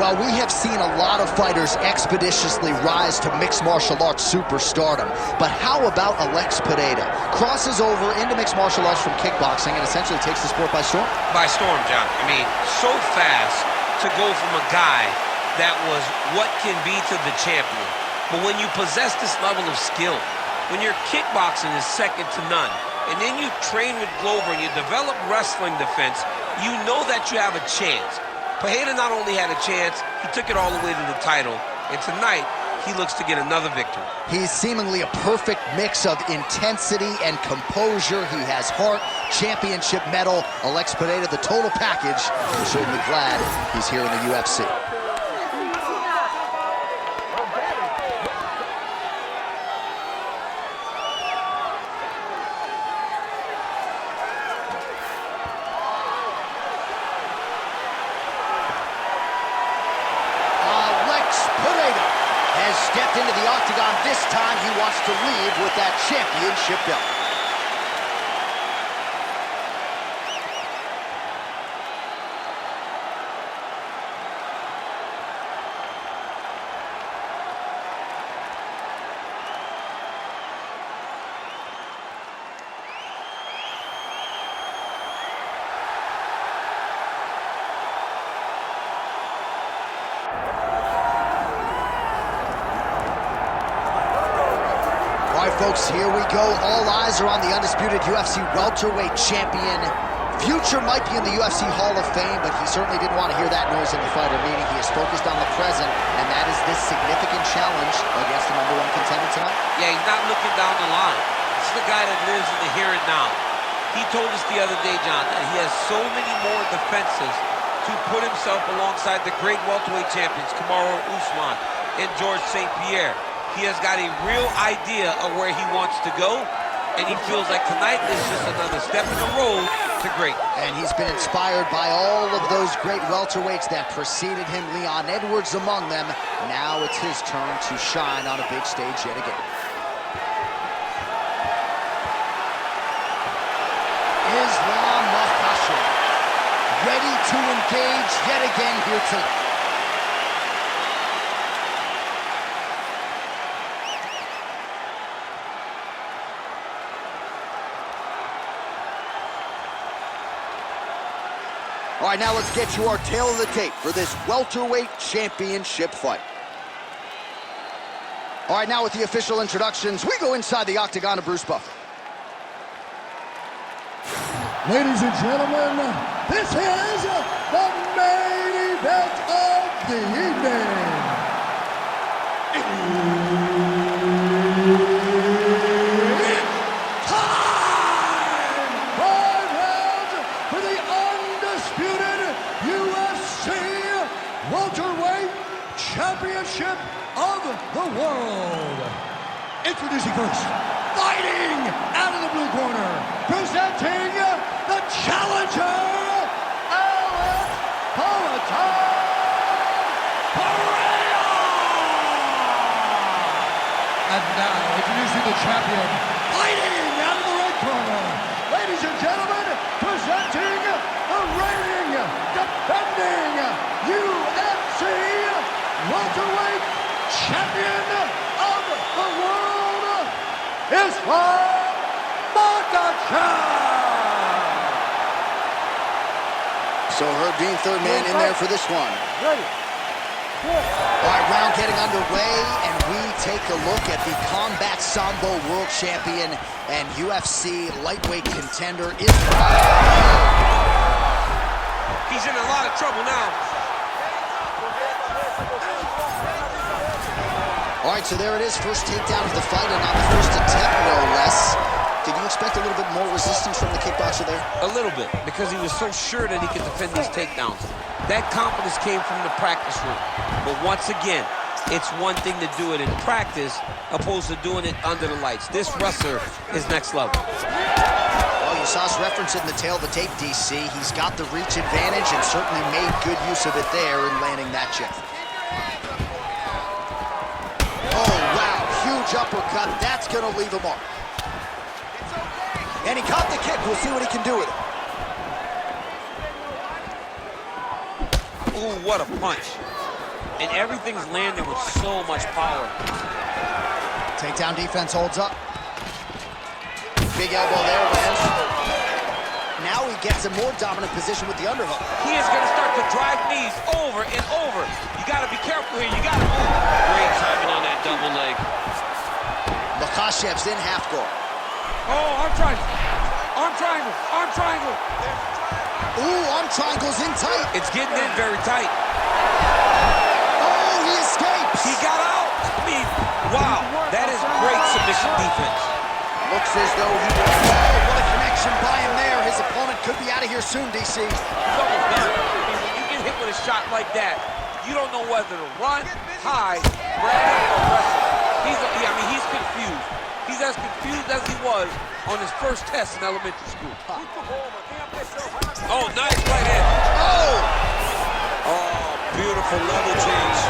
Well, we have seen a lot of fighters expeditiously rise to mixed martial arts superstardom. But how about Alex Pereira? Crosses over into mixed martial arts from kickboxing and essentially takes the sport by storm? By storm, John. I mean, so fast to go from a guy that was what can be to the champion. But when you possess this level of skill, when your kickboxing is second to none, and then you train with Glover and you develop wrestling defense, you know that you have a chance. Pereira not only had a chance, he took it all the way to the title, and tonight he looks to get another victory. He's seemingly a perfect mix of intensity and composure. He has heart, championship medal. Alex Pereira, the total package. We're certainly glad he's here in the UFC. Stepped into the octagon. This time he wants to leave with that championship belt. Folks, here we go. All eyes are on the undisputed UFC welterweight champion. Future might be in the UFC Hall of Fame, but he certainly didn't want to hear that noise in the fighter meeting. He is focused on the present, and that is this significant challenge against the #1 contender tonight. Yeah, he's not looking down the line. This is the guy that lives in the here and now. He told us the other day, John, that he has so many more defenses to put himself alongside the great welterweight champions, Kamaru Usman and George St. Pierre. He has got a real idea of where he wants to go, and he feels like tonight is just another step in the road to greatness. And he's been inspired by all of those great welterweights that preceded him, Leon Edwards among them. Now it's his turn to shine on a big stage yet again. Islam Makhachev, ready to engage yet again here tonight. All right, now let's get you our tail of the tape for this welterweight championship fight. All right, now with the official introductions, we go inside the octagon of Bruce Buffer. Ladies and gentlemen, this is the main event of the evening. Championship of the world. Introducing first, fighting out of the blue corner, presenting the challenger, Alex Pereira. And now, introducing the champion, fighting out of the red corner, ladies and gentlemen, presenting the reigning, defending UFC welterweight champion of the world, Islam Makhachev. So Herb Dean, third man in there for this one. Ready. All right, round getting underway, and we take a look at the Combat Sambo world champion and UFC lightweight contender, Islam. He's in a lot of trouble now. All right, so there it is, first takedown of the fight, and on the first attempt, no less. Did you expect a little bit more resistance from the kickboxer there? A little bit, because he was so sure that he could defend these takedowns. That confidence came from the practice room. But once again, it's one thing to do it in practice opposed to doing it under the lights. This wrestler is next level. Well, you saw us reference it in the tail of the tape, DC. He's got the reach advantage and certainly made good use of it there in landing that jab. Huge uppercut, that's gonna leave a mark. And he caught the kick, we'll see what he can do with it. Ooh, what a punch. and everything's landing with so much power. Takedown defense holds up. Big elbow there, lands. Now he gets a more dominant position with the underhook. He is going to start to drive knees over and over. You got to be careful here. You got to move. Great timing on that double leg. Makhachev's in half guard. Oh, arm triangle. Arm triangle. Arm triangle. Ooh, arm triangle's in tight. It's getting in very tight. Oh, he escapes. He got out. I mean, wow. That is great submission defense. Looks as though he will fall. What a connection by him there. His opponent could be out of here soon, DC. He's almost done. I mean, when you get hit with a shot like that, you don't know whether to run, hide, grab, or wrestle. He's confused. He's as confused as he was on his first test in elementary school. Oh, nice right hand. Oh, beautiful level change.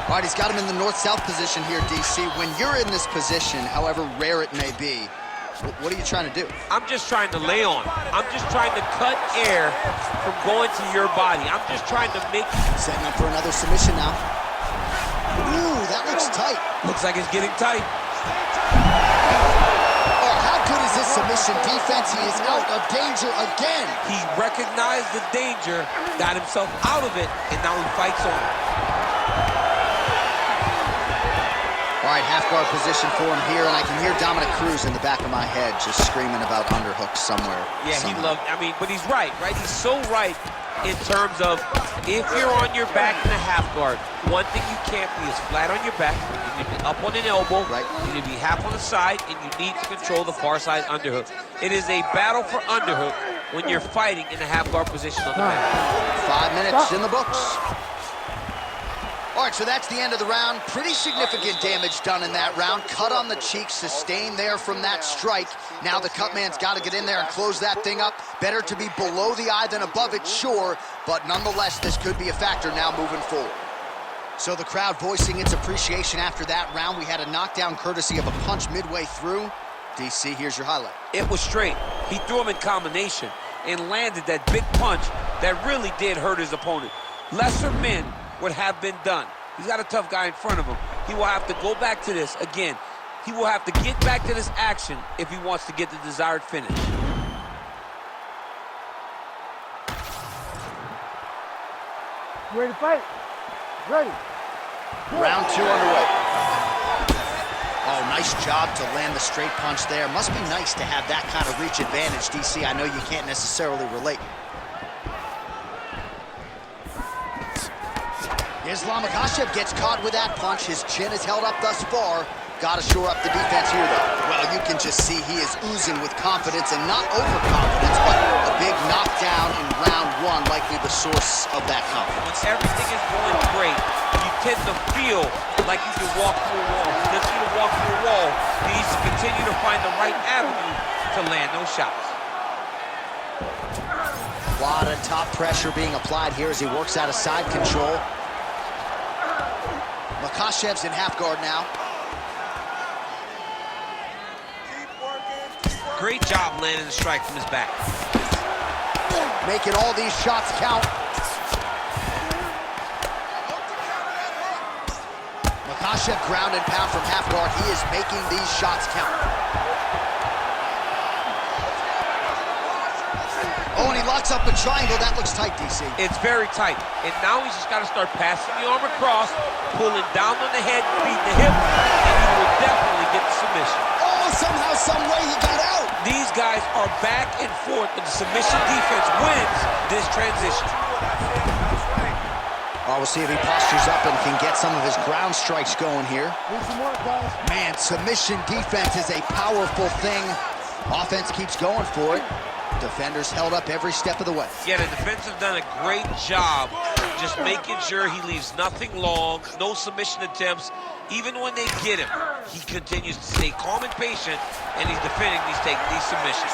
All right, he's got him in the north-south position here, DC. When you're in this position, however rare it may be, what are you trying to do? I'm just trying to lay on. I'm just trying to cut air from going to your body. I'm just trying to make you... Setting up for another submission now. Ooh, that looks tight. Looks like it's getting tight. Oh, how good is this submission defense? He is out of danger again. He recognized the danger, got himself out of it, and now he fights on it. All right, half guard position for him here, and I can hear Dominic Cruz in the back of my head just screaming about underhooks somewhere. Yeah, he loved, but he's right? He's so right in terms of if you're on your back in a half guard, one thing you can't be is flat on your back. You need to be up on an elbow. Right. You need to be half on the side, and you need to control the far side underhook. It is a battle for underhook when you're fighting in a half guard position on the back. 5 minutes in the books. All right, so that's the end of the round. Pretty significant damage done in that round. Cut on the cheek, sustained there from that strike. Now the cut man's got to get in there and close that thing up. Better to be below the eye than above it, sure, but nonetheless, this could be a factor now moving forward. So the crowd voicing its appreciation after that round. We had a knockdown courtesy of a punch midway through. DC, here's your highlight. It was straight. He threw him in combination and landed that big punch that really did hurt his opponent. Lesser men would have been done. He's got a tough guy in front of him. He will have to go back to this again. He will have to get back to this action if he wants to get the desired finish. You ready to fight? Ready. Round 2 underway. Oh, nice job to land the straight punch there. Must be nice to have that kind of reach advantage, DC. I know you can't necessarily relate. Islam Makhachev gets caught with that punch. His chin is held up thus far. Got to shore up the defense here, though. Well, you can just see he is oozing with confidence, and not overconfidence, but a big knockdown in round 1, likely the source of that confidence. When everything is going great, you tend to feel like you can walk through a wall. He doesn't need to walk through a wall. He needs to continue to find the right avenue to land those shots. A lot of top pressure being applied here as he works out of side control. Makhachev's in half guard now. Great job landing the strike from his back. Making all these shots count. Makhachev ground and pound from half guard. He is making these shots count. Oh, and he locks up a triangle. That looks tight, DC. It's very tight. And now he's just got to start passing the arm across, pulling down on the head, beating the hip, and he will definitely get the submission. Oh, somehow, some way he got out. These guys are back and forth, but the submission defense wins this transition. Oh, we'll see if he postures up and can get some of his ground strikes going here. Need some more, guys. Man, submission defense is a powerful thing. Offense keeps going for it. Defenders held up every step of the way. Yeah, the defense have done a great job just making sure he leaves nothing long, no submission attempts. Even when they get him, he continues to stay calm and patient, and he's defending these submissions.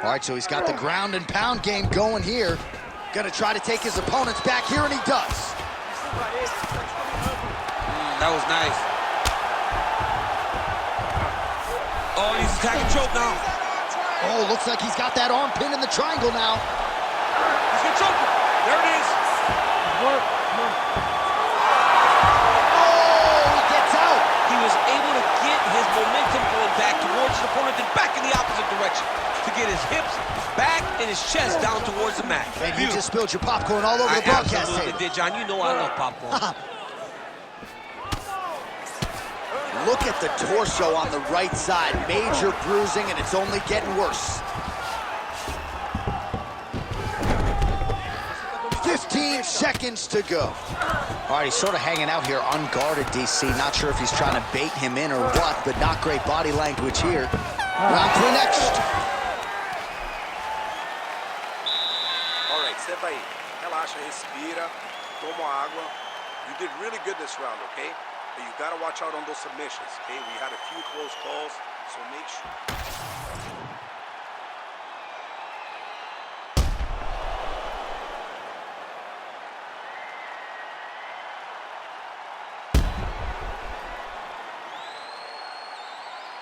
All right, so he's got the ground and pound game going here. Gonna try to take his opponents back here, and he does. That was nice. Oh, he's attacking choke now. Oh, looks like he's got that arm pinned in the triangle now. He's gonna choke him. There it is. Work. Oh, he gets out. He was able to get his momentum going back towards his opponent, then back in the opposite direction to get his hips back and his chest down towards the mat. And you just spilled your popcorn all over the broadcast absolutely table. did, John. You know I love popcorn. Look at the torso on the right side. Major bruising, and it's only getting worse. 15 seconds to go. All right, he's sort of hanging out here unguarded, DC. Not sure if he's trying to bait him in or what, but not great body language here. Round 3 next. All right, step aí. Relaxa, respira, toma água. You did really good this round, okay? But you gotta watch out on those submissions, okay? We had a few close calls, so make sure.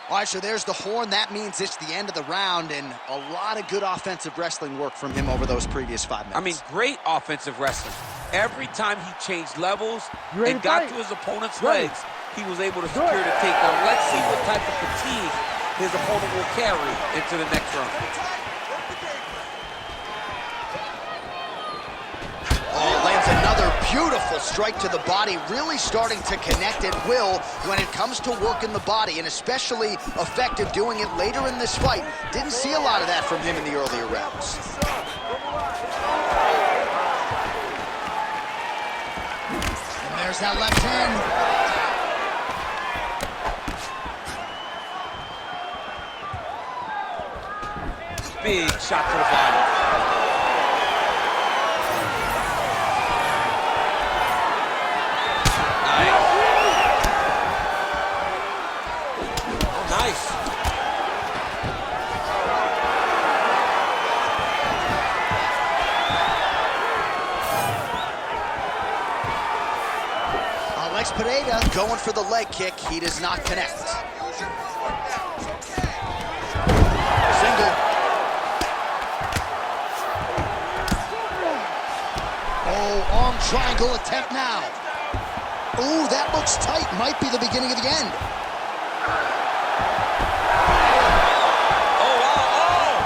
All right, so there's the horn. That means it's the end of the round, and a lot of good offensive wrestling work from him over those previous 5 minutes. I mean, great offensive wrestling. Every time he changed levels and got to his opponent's legs, he was able to secure the takedown. Let's see what type of fatigue his opponent will carry into the next round. Oh, lands another beautiful strike to the body, really starting to connect at will when it comes to working the body, and especially effective doing it later in this fight. Didn't see a lot of that from him in the earlier rounds. And there's that left hand. Big shot to the body. Pereira going for the leg kick. He does not connect. Single. Oh, arm triangle attempt now. Ooh, that looks tight. Might be the beginning of the end. Oh, wow,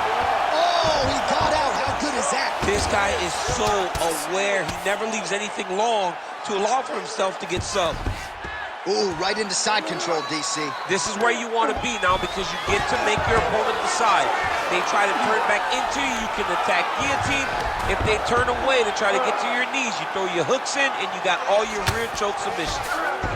oh, he got out. How good is that? This guy is so aware. He never leaves anything long to allow for himself to get subbed. Ooh, right into side control, DC. This is where you want to be now because you get to make your opponent decide. They try to turn back into you, you can attack guillotine. If they turn away to try to get to your knees, you throw your hooks in and you got all your rear choke submissions.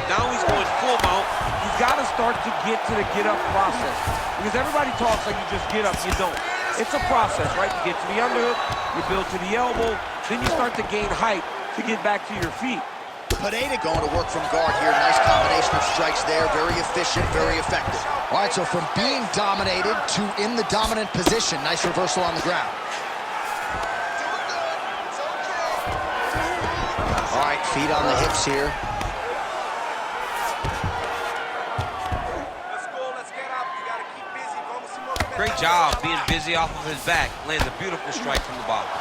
Now he's going full mount. You've got to start to get to the get up process because everybody talks like you just get up, you don't. It's a process, right? You get to the underhook, you build to the elbow, then you start to gain height to get back to your feet. Pereira going to work from guard here. Nice combination of strikes there. Very efficient, very effective. All right, so from being dominated to in the dominant position. Nice reversal on the ground. All right, feet on the hips here. Let's go, let's get up. You gotta keep busy. Vamos se movimentar. Great job being busy off of his back. Lands a beautiful strike from the bottom.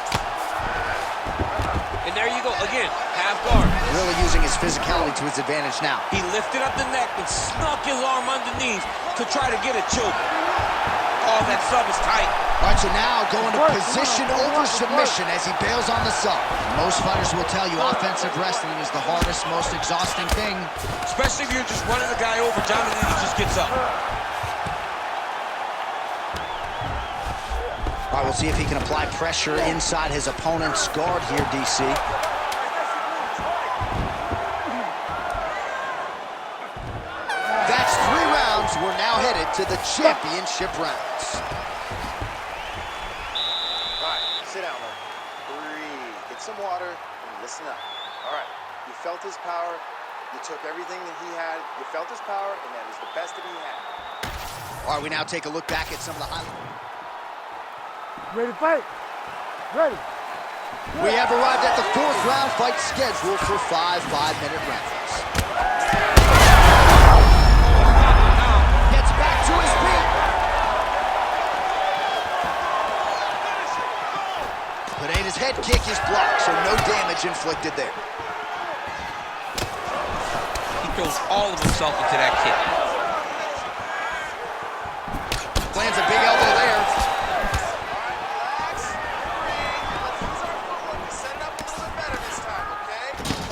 And there you go, again, half guard. Really using his physicality to his advantage now. He lifted up the neck and snuck his arm underneath to try to get a choke. Oh, that sub is tight. All right, so now going to position over submission as he bails on the sub. Most fighters will tell you offensive wrestling is the hardest, most exhausting thing. Especially if you're just running the guy over, John, and then he just gets up. All right, we'll see if he can apply pressure inside his opponent's guard here, DC. That's 3 rounds. We're now headed to the championship rounds. All right, sit down, though. Breathe. Get some water and listen up. All right, you felt his power. You took everything that he had. You felt his power, and that is the best that he had. All right, we now take a look back at some of the highlights. Ready to fight? Ready. We have arrived at the 4th round fight scheduled for 5 5-minute rounds. inflicted there. He throws all of himself into that kick. Lands a big elbow there.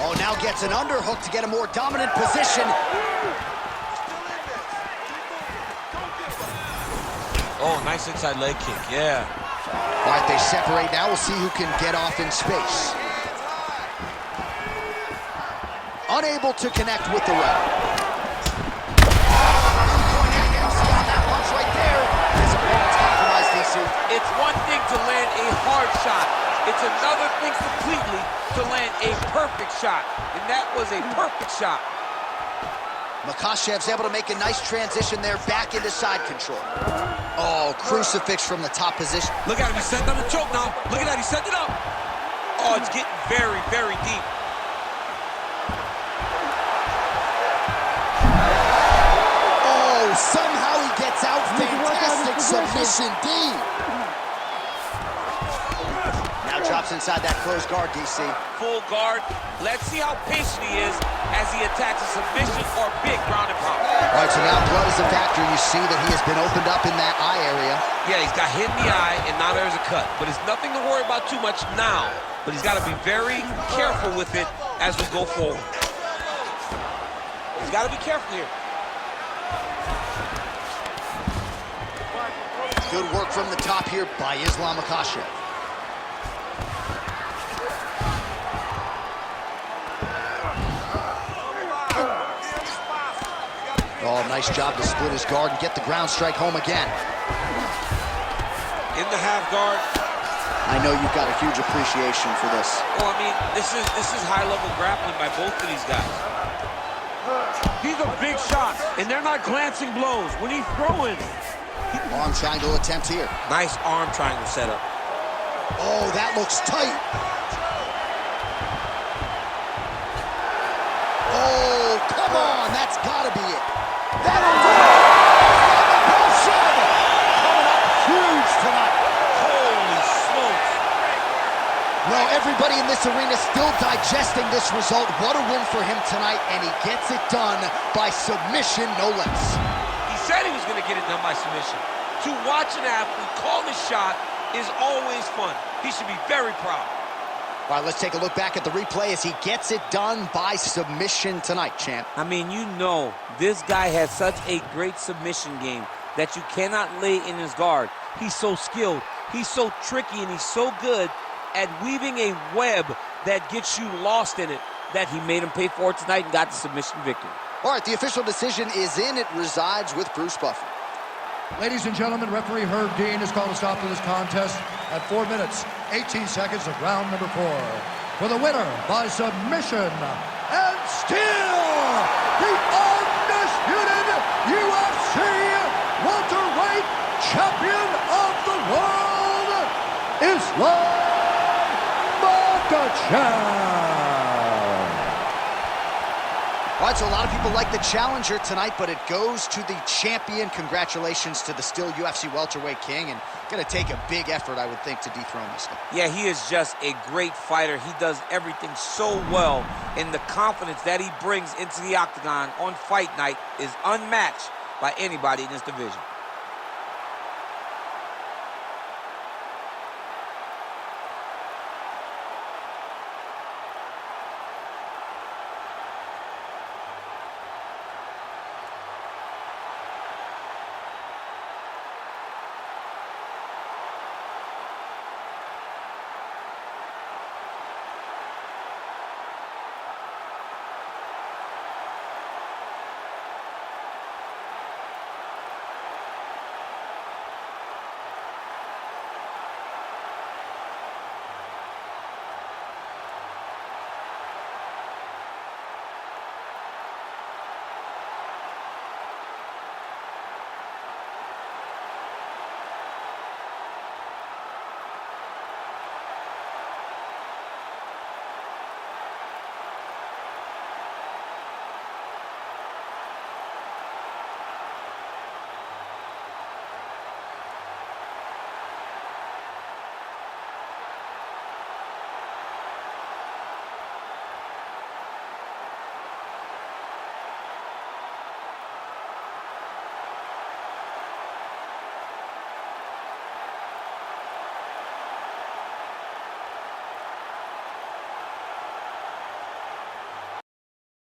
Oh, now gets an underhook to get a more dominant position. Oh, nice inside leg kick, yeah. All right, they separate now. We'll see who can get off in space. Unable to connect with the right. Right there. His opponent's compromised, DC. It's one thing to land a hard shot. It's another thing completely to land a perfect shot. And that was a perfect shot. Makhachev's able to make a nice transition there back into side control. Oh, crucifix from the top position. Look at him, he's setting up the choke now. Look at that, he's setting it up. Oh, it's getting very, very deep. Oh, somehow he gets out. Fantastic submission D. Now drops inside that closed guard, DC. Full guard. Let's see how patient he is as he attacks a submission or big ground and pound. All right, so now blood is a factor. You see that he has been opened up in that eye area. Yeah, he's got hit in the eye, and now there's a cut. But it's nothing to worry about too much now. But he's got to be very careful with it as we go forward. He's got to be careful here. Good work from the top here by Islam Makhachev. Oh, nice job to split his guard and get the ground strike home again. In the half guard. I know you've got a huge appreciation for this. Well, I mean, this is high-level grappling by both of these guys. He's a big shot, and they're not glancing blows. When he's throwing. Arm triangle attempt here. Nice arm triangle setup. Oh, that looks tight. Oh, come on. That's got to be it. That'll do it. Coming up huge tonight. Holy smokes. Well, everybody in this arena still digesting this result. What a win for him tonight, and he gets it done by submission, no less. He said he was going to get it done by submission. To watch an athlete call the shot is always fun. He should be very proud. All right, let's take a look back at the replay as he gets it done by submission tonight, champ. I mean, you know, this guy has such a great submission game that you cannot lay in his guard. He's so skilled, he's so tricky, and he's so good at weaving a web that gets you lost in it that he made him pay for it tonight and got the submission victory. All right, the official decision is in. It resides with Bruce Buffer. Ladies and gentlemen, referee Herb Dean has called a stop to this contest at 4 minutes, 18 seconds of round number 4. For the winner by submission, and still the undisputed UFC welterweight champion of the world, Islam Makhachev. All right, so a lot of people like the challenger tonight, but it goes to the champion. Congratulations to the still UFC welterweight king, and going to take a big effort, I would think, to dethrone this guy. Yeah, he is just a great fighter. He does everything so well, and the confidence that he brings into the octagon on fight night is unmatched by anybody in this division.